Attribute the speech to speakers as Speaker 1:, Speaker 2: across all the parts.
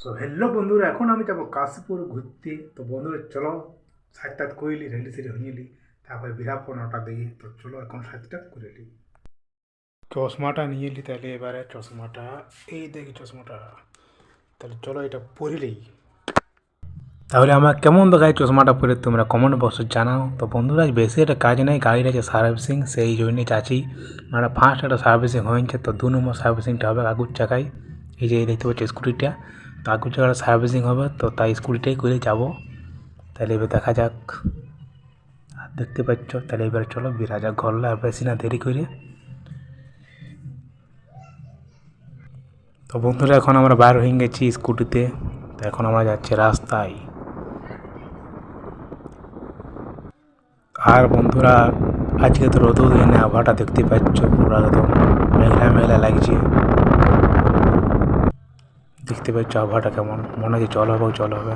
Speaker 1: তো হ্যালো বন্ধুরা, এখন আমি যাবো কাশীপুর ঘুরতে। তো বন্ধুরা চলো, সাজ টাজ করিলি, রেলি সেরি হইলি, তারপরে বিরাপো নটা দিয়ে। তো চলো এখন সাজটা করে নিই। চশমাটা নিয়ে এলি, তাহলে এবারে চশমাটা, এই দেখি চশমাটা, তাহলে চলো এটা পরিলেই। তাহলে আমার কেমন দেখায় চশমাটা পরে তোমরা কমেন্ট বক্সে জানাও। তো বন্ধুরা আজ বেশি একটা কাজ নেই, গাড়ির আছে সার্ভিসিং, সেই জন্যে যাচ্ছি। মানে ফার্স্ট একটা সার্ভিসিং হয়েছে, তো 2 নম্বর সার্ভিসিংটা হবে আগুর চাকায়। এই যে দেখতে পাচ্ছি স্কুটিটা, তো আগুর চাকাটা সার্ভিসিং হবে, তো তাই স্কুটিটাই করে যাব। তাহলে এবার দেখা যাক। আর দেখতে পাচ্ছ, তাহলে এবার চলো বেরা যাক ঘরলা, আর বেশি না দেরি করে। তো বন্ধুরা এখন আমরা বার হয়ে গেছি স্কুটিতে, তো এখন আমরা যাচ্ছি রাস্তায়। আর বন্ধুরা আজকে তো রোদও দিনে আবহাওয়াটা দেখতে পাচ্ছ, পুরো একদম মেঘলা মেঘলা লাগছে। দেখতে পাচ্ছ আবহাওয়াটা কেমন, মনে হচ্ছে জল হবে জল হবে।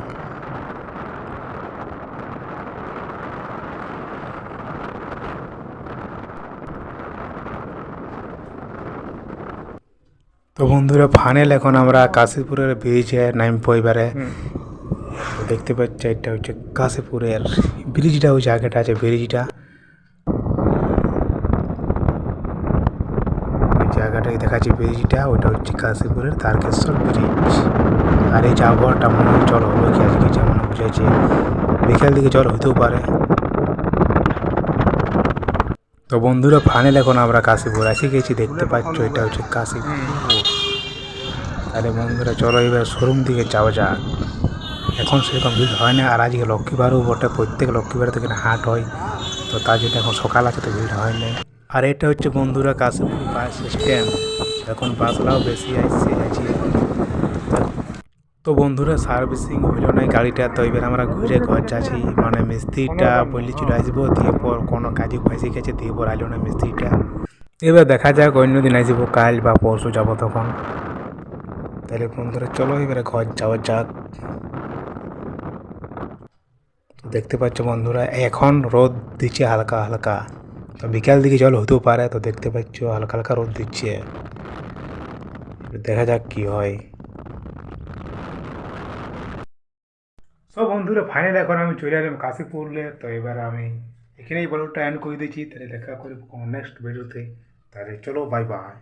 Speaker 1: তো বন্ধুরা ফাইনাল এখন আমরা কাশীপুরের ব্রিজে নামবো এবারে। তো দেখতে পাচ্ছ এটা হচ্ছে কাশীপুরের ব্রিজটা, ওই জায়গাটা আছে ব্রিজটা, ওই জায়গাটাই দেখাচ্ছি ব্রিজটা, ওটা হচ্ছে কাশীপুরের তারকেশ্বর ব্রিজ। আর এই যে আবহাওয়াটা মনে হয় জল হবে কি আজকে, যেমন বুঝেছে বিকাল দিকে জল হতেও পারে। তো বন্ধুরা ফাইনাল এখন আমরা কাশীপুর এসে গেছি, দেখতে পাচ্ছ এটা হচ্ছে কাশীপুর। তাহলে বন্ধুরা চলো এবার শোরুম দিকে যাওয়া যাক। এখন সেরকম ভিড় হয় না, আর আজকে লক্ষ্মীবারও বটে, প্রত্যেক লক্ষ্মীবার থেকে হাট হয়, তো তার জন্য এখন সকাল আছে, তো ভিড় হয় না। আর এটা হচ্ছে বন্ধুরা কাশীপুর বাস স্ট্যান্ড, এখন বাসলাও বেশি আসছে আছে। তো বন্ধুরা সার্ভিসিং হইল না গাড়িটা, তো এবার আমরা ঘুরে ঘর যাচ্ছি। মানে মিস্ত্রিটা বলেছিল আসবো, দিয়ে পর কোনো কাজে ফেসে গেছে, দিয়ে পর আইলো না মিস্ত্রিটা। এবার দেখা যাক অন্যদিন আসবো, কাল বা পরশু যাবো তখন। তাহলে বন্ধুরা চলো এবারে ঘর যাওয়া যাক। তো দেখতে পাচ্ছ বন্ধুরা এখন রোদ দিচ্ছে হালকা হালকা, তো বিকাল দিকে জল হতেও পারে, তো দেখতে পাচ্ছ হালকা হালকা রোদ দিচ্ছে। দেখা যাক কি হয়। সব বন্ধুরা ফাইনাল এখন আমি চলে এলাম কাশীপুরলে, তো এবার আমি এখানেই ব্লগটা এন্ড করে দিচ্ছি। তাহলে দেখা করি নেক্সট ভিডিওতে। তাহলে চলো বাই বাই।